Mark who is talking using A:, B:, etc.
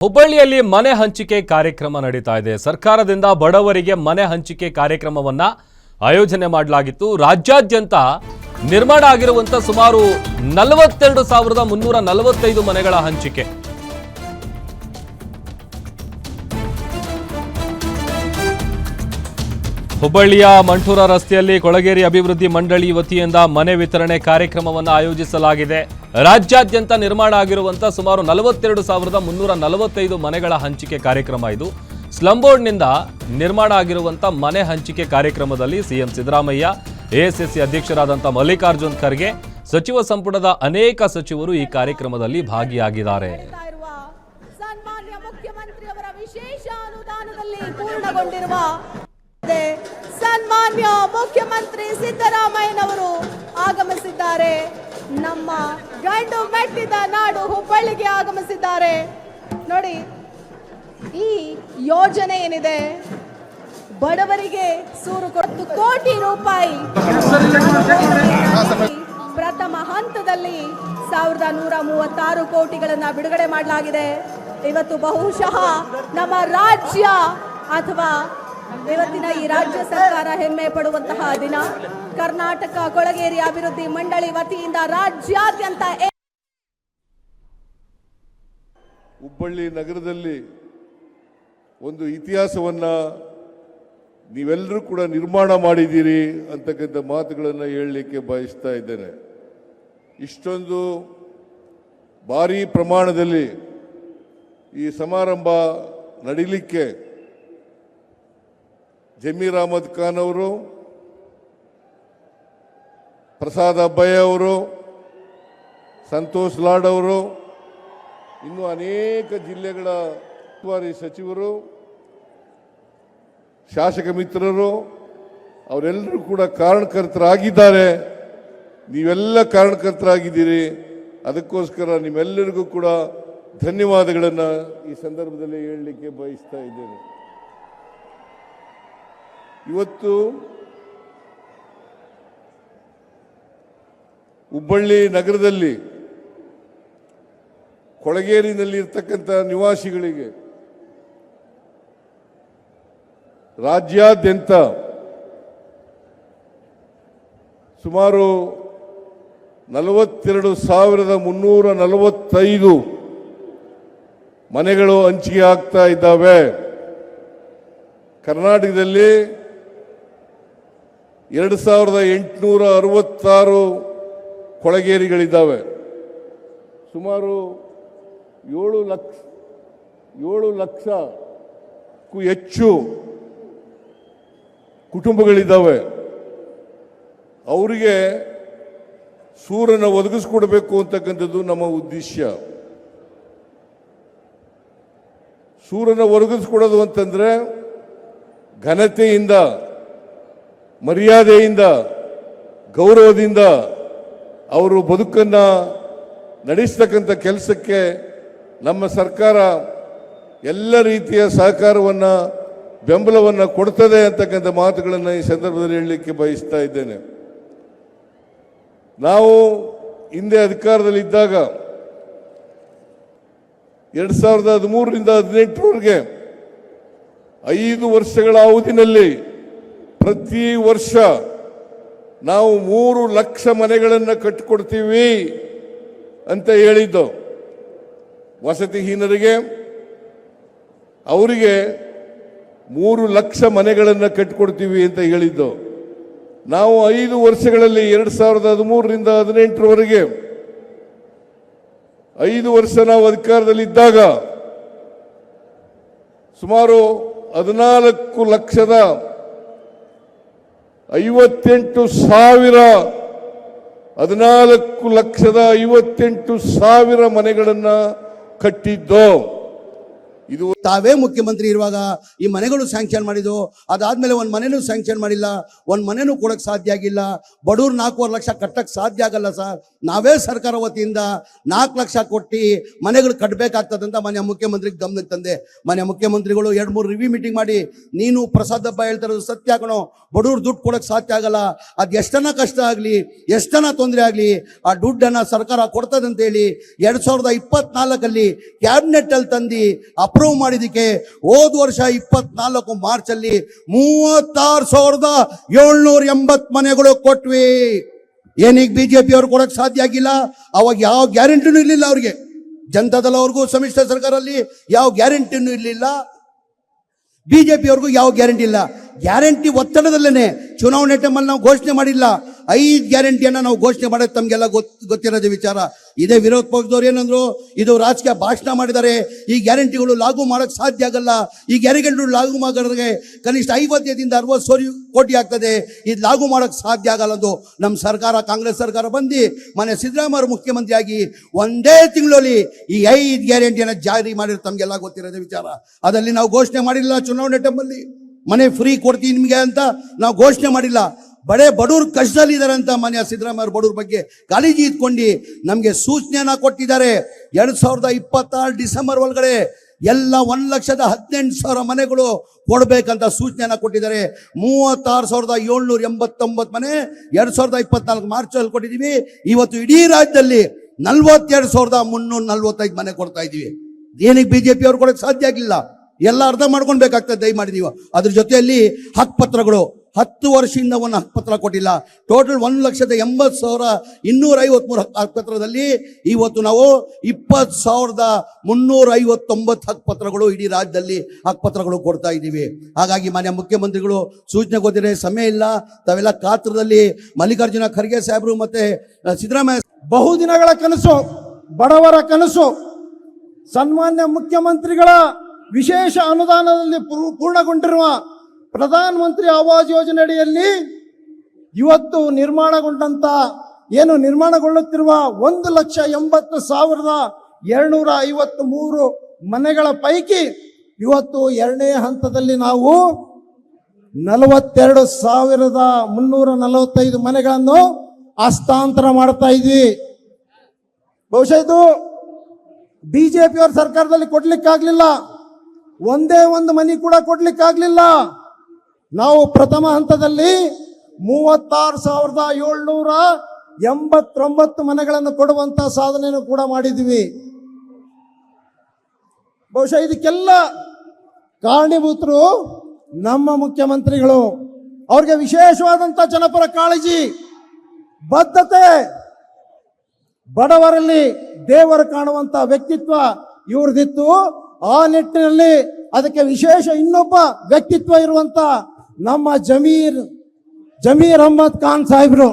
A: ಹುಬ್ಬಳ್ಳಿಯಲ್ಲಿ ಮನೆ ಹಂಚಿಕೆ ಕಾರ್ಯಕ್ರಮ ನಡೀತಾ ಇದೆ. ಸರ್ಕಾರದಿಂದ ಬಡವರಿಗೆ ಮನೆ ಹಂಚಿಕೆ ಕಾರ್ಯಕ್ರಮವನ್ನ ಆಯೋಜನೆ ಮಾಡಲಾಗಿತ್ತು. ರಾಜ್ಯಾದ್ಯಂತ ನಿರ್ಮಾಣ ಆಗಿರುವಂತ ಸುಮಾರು 42,345 ಮನೆಗಳ ಹಂಚಿಕೆ. ಹುಬ್ಬಳ್ಳಿಯ ಮಂಠೂರ ರಸ್ತೆಯಲ್ಲಿ ಕೊಳಗೇರಿ ಅಭಿವೃದ್ಧಿ ಮಂಡಳಿ ವತಿಯಿಂದ ಮನೆ ವಿತರಣೆ ಕಾರ್ಯಕ್ರಮವನ್ನು ಆಯೋಜಿಸಲಾಗಿದೆ. ರಾಜ್ಯಾದ್ಯಂತ ನಿರ್ಮಾಣ ಆಗಿರುವಂತಹ ಸುಮಾರು 42,345 ಮನೆಗಳ ಹಂಚಿಕೆ ಕಾರ್ಯಕ್ರಮ ಇದು. ಸ್ಲಂ ಬೋರ್ಡ್ನಿಂದ ನಿರ್ಮಾಣ ಆಗಿರುವಂತಹ ಮನೆ ಹಂಚಿಕೆ ಕಾರ್ಯಕ್ರಮದಲ್ಲಿ ಸಿಎಂ ಸಿದ್ದರಾಮಯ್ಯ, ಎಎಸ್ಎಸ್ಸಿ ಅಧ್ಯಕ್ಷರಾದಂಥ ಮಲ್ಲಿಕಾರ್ಜುನ್ ಖರ್ಗೆ, ಸಚಿವ ಸಂಪುಟದ ಅನೇಕ ಸಚಿವರು ಈ ಕಾರ್ಯಕ್ರಮದಲ್ಲಿ ಭಾಗಿಯಾಗಿದ್ದಾರೆ.
B: ಸನ್ಮಾನ್ಯ ಮುಖ್ಯಮಂತ್ರಿಯವರ ವಿಶೇಷ ಅನುದಾನದಲ್ಲಿ ಪೂರ್ಣಗೊಂಡಿರುವ ಸನ್ಮಾನ್ಯ ಮುಖ್ಯಮಂತ್ರಿ ಸಿದ್ದರಾಮಯ್ಯನವರು ಆಗಮಿಸಿದ್ದಾರೆ. ನಮ್ಮ ಗಂಡು ಮೆಟ್ಟಿದ ನಾಡು ಹುಬ್ಬಳ್ಳಿಗೆ ಆಗಮಿಸಿದ್ದಾರೆ. ನೋಡಿ, ಈ ಯೋಜನೆ ಏನಿದೆ, ಬಡವರಿಗೆ 140 ಕೋಟಿ ರೂಪಾಯಿ ಪ್ರಥಮ ಹಂತದಲ್ಲಿ 1,136 ಕೋಟಿಗಳನ್ನ ಬಿಡುಗಡೆ ಮಾಡಲಾಗಿದೆ. ಇವತ್ತು ಬಹುಶಃ ನಮ್ಮ ರಾಜ್ಯ ಅಥವಾ ಇವತ್ತಿನ ಈ ರಾಜ್ಯ ಸರ್ಕಾರ ಹೆಮ್ಮೆ ಪಡುವಂತಹ ದಿನ. ಕರ್ನಾಟಕ ಕೊಳಗೇರಿ ಅಭಿವೃದ್ಧಿ ಮಂಡಳಿ ವತಿಯಿಂದ ರಾಜ್ಯಾದ್ಯಂತ
C: ಹುಬ್ಬಳ್ಳಿ ನಗರದಲ್ಲಿ ಒಂದು ಇತಿಹಾಸವನ್ನ ನೀವೆಲ್ಲರೂ ಕೂಡ ನಿರ್ಮಾಣ ಮಾಡಿದ್ದೀರಿ ಅಂತಕ್ಕಂಥ ಮಾತುಗಳನ್ನು ಹೇಳಲಿಕ್ಕೆ ಬಯಸ್ತಾ ಇದ್ದೇನೆ. ಇಷ್ಟೊಂದು ಭಾರೀ ಪ್ರಮಾಣದಲ್ಲಿ ಈ ಸಮಾರಂಭ ನಡೀಲಿಕ್ಕೆ ಜಮೀರ್ ಅಹಮದ್ ಖಾನ್ ಅವರು, ಪ್ರಸಾದ್ ಅಬ್ಬಯ್ಯ ಅವರು, ಸಂತೋಷ್ ಲಾಡ್ ಅವರು, ಇನ್ನೂ ಅನೇಕ ಜಿಲ್ಲೆಗಳ ಉಸ್ತುವಾರಿ ಸಚಿವರು, ಶಾಸಕ ಮಿತ್ರರು, ಅವರೆಲ್ಲರೂ ಕೂಡ ಕಾರಣಕರ್ತರಾಗಿದ್ದಾರೆ. ನೀವೆಲ್ಲ ಕಾರಣಕರ್ತರಾಗಿದ್ದೀರಿ. ಅದಕ್ಕೋಸ್ಕರ ನಿಮ್ಮೆಲ್ಲರಿಗೂ ಕೂಡ ಧನ್ಯವಾದಗಳನ್ನು ಈ ಸಂದರ್ಭದಲ್ಲಿ ಹೇಳಲಿಕ್ಕೆ ಬಯಸ್ತಾ ಇದ್ದೇನೆ. ಇವತ್ತು ಹುಬ್ಬಳ್ಳಿ ನಗರದಲ್ಲಿ ಕೊಳಗೇರಿನಲ್ಲಿ ಇರ್ತಕ್ಕಂಥ ನಿವಾಸಿಗಳಿಗೆ ರಾಜ್ಯಾದ್ಯಂತ ಸುಮಾರು 42,345 ಮನೆಗಳು ಹಂಚಿಕೆ ಆಗ್ತಾ ಇದ್ದಾವೆ. ಕರ್ನಾಟಕದಲ್ಲಿ 2,866 ಕೊಳಗೇರಿಗಳಿದ್ದಾವೆ. ಸುಮಾರು 7 ಲಕ್ಷಕ್ಕೂ ಹೆಚ್ಚು ಕುಟುಂಬಗಳಿದ್ದಾವೆ. ಅವರಿಗೆ ಸೂರನ್ನು ಒದಗಿಸ್ಕೊಡ್ಬೇಕು ಅಂತಕ್ಕಂಥದ್ದು ನಮ್ಮ ಉದ್ದೇಶ. ಸೂರನ್ನು ಒದಗಿಸ್ಕೊಡೋದು ಅಂತಂದ್ರೆ ಘನತೆಯಿಂದ, ಮರ್ಯಾದೆಯಿಂದ, ಗೌರವದಿಂದ ಅವರು ಬದುಕನ್ನು ನಡೆಸ್ತಕ್ಕಂಥ ಕೆಲಸಕ್ಕೆ ನಮ್ಮ ಸರ್ಕಾರ ಎಲ್ಲ ರೀತಿಯ ಸಹಕಾರವನ್ನು, ಬೆಂಬಲವನ್ನು ಕೊಡ್ತದೆ ಅಂತಕ್ಕಂಥ ಮಾತುಗಳನ್ನು ಈ ಸಂದರ್ಭದಲ್ಲಿ ಹೇಳಲಿಕ್ಕೆ ಬಯಸ್ತಾ ಇದ್ದೇನೆ. ನಾವು ಹಿಂದೆ ಅಧಿಕಾರದಲ್ಲಿದ್ದಾಗ 2013ರಿಂದ 2018ರವರೆಗೆ 5 ವರ್ಷಗಳ ಅವಧಿನಲ್ಲಿ ಪ್ರತಿ ವರ್ಷ ನಾವು 3 ಲಕ್ಷ ಮನೆಗಳನ್ನು ಕಟ್ಟಿಕೊಡ್ತೀವಿ ಅಂತ ಹೇಳಿದ್ದು. ವಸತಿಹೀನರಿಗೆ ಅವರಿಗೆ 3 ಲಕ್ಷ ಮನೆಗಳನ್ನು ಕಟ್ಟಿಕೊಡ್ತೀವಿ ಅಂತ ಹೇಳಿದ್ದು. ನಾವು 5 ವರ್ಷಗಳಲ್ಲಿ 2013ರಿಂದ 2018ರವರೆಗೆ 5 ವರ್ಷ ನಾವು ಅಧಿಕಾರದಲ್ಲಿದ್ದಾಗ ಸುಮಾರು 14,58,000 ಮನೆಗಳನ್ನು ಕಟ್ಟಿದ್ದು. ಇದು
D: ತಾವೇ ಮುಖ್ಯಮಂತ್ರಿ ಇರುವಾಗ ಈ ಮನೆಗಳು ಸ್ಯಾಂಕ್ಷನ್ ಮಾಡಿದ್ದು, ಅದಾದ್ಮೇಲೆ ಒಂದು ಮನೆನೂ ಸ್ಯಾಂಕ್ಷನ್ ಮಾಡಿಲ್ಲ, ಒಂದು ಮನೆನೂ ಕೊಡಕ್ಕೆ ಸಾಧ್ಯ ಆಗಿಲ್ಲ. ಬಡವ್ರು 4.5 ಲಕ್ಷ ಕಟ್ಟಕ್ಕೆ ಸಾಧ್ಯ ಆಗಲ್ಲ ಸರ್. ನಾವೇ ಸರ್ಕಾರ ವತಿಯಿಂದ 4 ಲಕ್ಷ ಕೊಟ್ಟು ಮನೆಗಳು ಕಟ್ಟಬೇಕಾಗ್ತದಂತ ಮಾನ್ಯ ಮುಖ್ಯಮಂತ್ರಿಗೆ ಗಮನಕ್ಕೆ ತಂದೆ. ಮಾನ್ಯ ಮುಖ್ಯಮಂತ್ರಿಗಳು 2-3 ರಿವ್ಯೂ ಮೀಟಿಂಗ್ ಮಾಡಿ, ನೀನು ಪ್ರಸಾದ್ ಹಬ್ಬ ಹೇಳ್ತಿರೋದು ಸತ್ಯ ಕಣೋ, ಬಡವ್ರು ದುಡ್ಡು ಕೊಡಕ್ಕೆ ಸಾಧ್ಯ ಆಗಲ್ಲ, ಅದು ಎಷ್ಟನ ಕಷ್ಟ ಆಗಲಿ ಎಷ್ಟನ ತೊಂದರೆ ಆಗಲಿ ಆ ದುಡ್ಡನ್ನು ಸರ್ಕಾರ ಕೊಡ್ತದಂತೇಳಿ 2024 ಕ್ಯಾಬಿನೆಟ್ ಅಲ್ಲಿ ತಂದು ಅಪ್ರೂವ್ ಮಾಡಿದಕ್ಕೆ ಹೋದ ವರ್ಷ 24 ಮಾರ್ಚ್ ಅಲ್ಲಿ 36,780 ಮನೆಗಳು ಕೊಟ್ವಿ. ಏನೀಗ ಬಿಜೆಪಿ ಅವ್ರು ಕೊಡಕ್ ಸಾಧ್ಯ ಆಗಿಲ್ಲ? ಅವಾಗ ಯಾವ ಗ್ಯಾರಂಟಿನೂ ಇರಲಿಲ್ಲ ಅವ್ರಿಗೆ. ಜನತಾದಳ ಅವ್ರಿಗೂ ಸಮ್ಮಿಶ್ರ ಸರ್ಕಾರದಲ್ಲಿ ಯಾವ ಗ್ಯಾರಂಟಿನೂ ಇರಲಿಲ್ಲ, ಬಿಜೆಪಿ ಅವ್ರಿಗೂ ಯಾವ ಗ್ಯಾರಂಟಿ ಇಲ್ಲ. ಗ್ಯಾರಂಟಿ ಒತ್ತಡದಲ್ಲೇನೆ ಚುನಾವಣೆ ಟೈಮಲ್ಲಿ ನಾವು ಘೋಷಣೆ ಮಾಡಿಲ್ಲ. 5 ಗ್ಯಾರಂಟಿಯನ್ನು ನಾವು ಘೋಷಣೆ ಮಾಡೋದು ತಮಗೆಲ್ಲ ಗೊತ್ತಿರೋದು ವಿಚಾರ. ಇದೇ ವಿರೋಧ ಪಕ್ಷದವ್ರು ಏನಂದ್ರು, ಇದು ರಾಜಕೀಯ ಭಾಷಣ ಮಾಡಿದ್ದಾರೆ, ಈ ಗ್ಯಾರಂಟಿಗಳು ಲಾಗು ಮಾಡೋಕ್ಕೆ ಸಾಧ್ಯ ಆಗಲ್ಲ, ಈ ಗ್ಯಾರಂಟಿಗಳು ಲಾಗು ಮಾಡೋರಿಗೆ ಕನಿಷ್ಠ 50ರಿಂದ 60 ಕೋಟಿ ಆಗ್ತದೆ, ಇದು ಲಾಗು ಮಾಡೋಕ್ಕೆ ಸಾಧ್ಯ ಆಗಲ್ಲ ಅಂದು ನಮ್ಮ ಸರ್ಕಾರ, ಕಾಂಗ್ರೆಸ್ ಸರ್ಕಾರ ಬಂದು ಮನೆ ಸಿದ್ದರಾಮಯ್ಯ ಮುಖ್ಯಮಂತ್ರಿಯಾಗಿ ಒಂದೇ ತಿಂಗಳಲ್ಲಿ ಈ 5 ಗ್ಯಾರಂಟಿಯನ್ನು ಜಾರಿ ಮಾಡಿರೋ ತಮಗೆಲ್ಲ ಗೊತ್ತಿರೋದು ವಿಚಾರ. ಅದರಲ್ಲಿ ನಾವು ಘೋಷಣೆ ಮಾಡಿಲ್ಲ ಚುನಾವಣೆ ಟೈಮಲ್ಲಿ ಮನೆ ಫ್ರೀ ಕೊಡ್ತೀನಿ ನಿಮಗೆ ಅಂತ ನಾವು ಘೋಷಣೆ ಮಾಡಿಲ್ಲ. ಬಡವ್ರು ಕಷ್ಟದಲ್ಲಿದ್ದಾರೆ ಅಂತ ಮಾನ್ಯ ಸಿದ್ದರಾಮಯ್ಯ ಬಡವ್ರ ಬಗ್ಗೆ ಕಾಳಜಿ ಇಟ್ಕೊಂಡು ನಮಗೆ ಸೂಚನೆಯನ್ನ ಕೊಟ್ಟಿದ್ದಾರೆ. 2026 ಡಿಸೆಂಬರ್ ಒಳಗಡೆ ಎಲ್ಲ 1,18,000 ಮನೆಗಳು ಕೊಡಬೇಕಂತ ಸೂಚನೆಯನ್ನ ಕೊಟ್ಟಿದ್ದಾರೆ. 36,789 ಮನೆ 2024 ಮಾರ್ಚ್ ಅಲ್ಲಿ ಕೊಟ್ಟಿದ್ದೀವಿ. ಇವತ್ತು ಇಡೀ ರಾಜ್ಯದಲ್ಲಿ 42,345 ಮನೆ ಕೊಡ್ತಾ ಇದ್ದೀವಿ. ಏನಕ್ಕೆ ಬಿಜೆಪಿ ಅವ್ರು ಕೊಡಕ್ಕೆ ಸಾಧ್ಯ ಆಗಿಲ್ಲ? ಎಲ್ಲ ಅರ್ಥ ಮಾಡ್ಕೊಳ್ಬೇಕಾಗ್ತದೆ ದಯಮಾಡಿ ನೀವು. ಅದ್ರ ಜೊತೆಯಲ್ಲಿ ಹಕ್ಕುಪತ್ರಗಳು 10 ವರ್ಷದಿಂದ ಒಂದು ಹಕ್ಕುಪತ್ರ ಕೊಟ್ಟಿಲ್ಲ. ಟೋಟಲ್ 1,80,253 ಹಕ್ಕುಪತ್ರದಲ್ಲಿ ಇವತ್ತು ನಾವು 20,359 ಹಕ್ಕುಪತ್ರಗಳು ಇಡೀ ರಾಜ್ಯದಲ್ಲಿ ಹಕ್ಕುಪತ್ರಗಳು ಕೊಡ್ತಾ ಇದ್ದೀವಿ. ಹಾಗಾಗಿ ಮಾನ್ಯ ಮುಖ್ಯಮಂತ್ರಿಗಳು ಸೂಚನೆ ಕೊಟ್ಟಿದ್ರೆ ಸಮಯ ಇಲ್ಲ, ತಾವೆಲ್ಲ ಕಾತ್ರದಲ್ಲಿ ಮಲ್ಲಿಕಾರ್ಜುನ ಖರ್ಗೆ ಸಾಹೇಬರು ಮತ್ತೆ ಸಿದ್ದರಾಮಯ್ಯ
E: ಬಹುದಿನಗಳ ಕನಸು, ಬಡವರ ಕನಸು, ಸನ್ಮಾನ್ಯ ಮುಖ್ಯಮಂತ್ರಿಗಳ ವಿಶೇಷ ಅನುದಾನದಲ್ಲಿ ಪೂರ್ಣಗೊಂಡಿರುವ ಪ್ರಧಾನ ಮಂತ್ರಿ ಆವಾಸ್ ಯೋಜನೆ ಅಡಿಯಲ್ಲಿ ಇವತ್ತು ನಿರ್ಮಾಣಗೊಳ್ಳುತ್ತಿರುವ 1,80,253 ಮನೆಗಳ ಪೈಕಿ ಇವತ್ತು 2ನೇ ಹಂತದಲ್ಲಿ ನಾವು 42,345 ಮನೆಗಳನ್ನು ಹಸ್ತಾಂತರ ಮಾಡ್ತಾ ಇದ್ವಿ. ಬಹುಶಃ ಇದು ಬಿಜೆಪಿಯವರ ಸರ್ಕಾರದಲ್ಲಿ ಕೊಡ್ಲಿಕ್ಕಾಗ್ಲಿಲ್ಲ, ಒಂದೇ ಒಂದು ಮನೆ ಕೂಡ ಕೊಡ್ಲಿಕ್ಕಾಗ್ಲಿಲ್ಲ. ನಾವು ಪ್ರಥಮ ಹಂತದಲ್ಲಿ 36,789 ಮನೆಗಳನ್ನು ಕೊಡುವಂತ ಸಾಧನೆಯನ್ನು ಕೂಡ ಮಾಡಿದ್ವಿ. ಬಹುಶಃ ಇದಕ್ಕೆಲ್ಲ ಕಾರಣೀಭೂತರು ನಮ್ಮ ಮುಖ್ಯಮಂತ್ರಿಗಳು. ಅವ್ರಿಗೆ ವಿಶೇಷವಾದಂತ ಜನಪರ ಕಾಳಜಿ, ಬದ್ಧತೆ, ಬಡವರಲ್ಲಿ ದೇವರು ಕಾಣುವಂತ ವ್ಯಕ್ತಿತ್ವ ಇವ್ರದಿತ್ತು. ಆ ನಿಟ್ಟಿನಲ್ಲಿ ಅದಕ್ಕೆ ವಿಶೇಷ ಇನ್ನೊಬ್ಬ ವ್ಯಕ್ತಿತ್ವ ಇರುವಂತ ನಮ್ಮ ಜಮೀರ್ ಅಹ್ಮದ್ ಖಾನ್ ಸಾಹೇಬ್ರು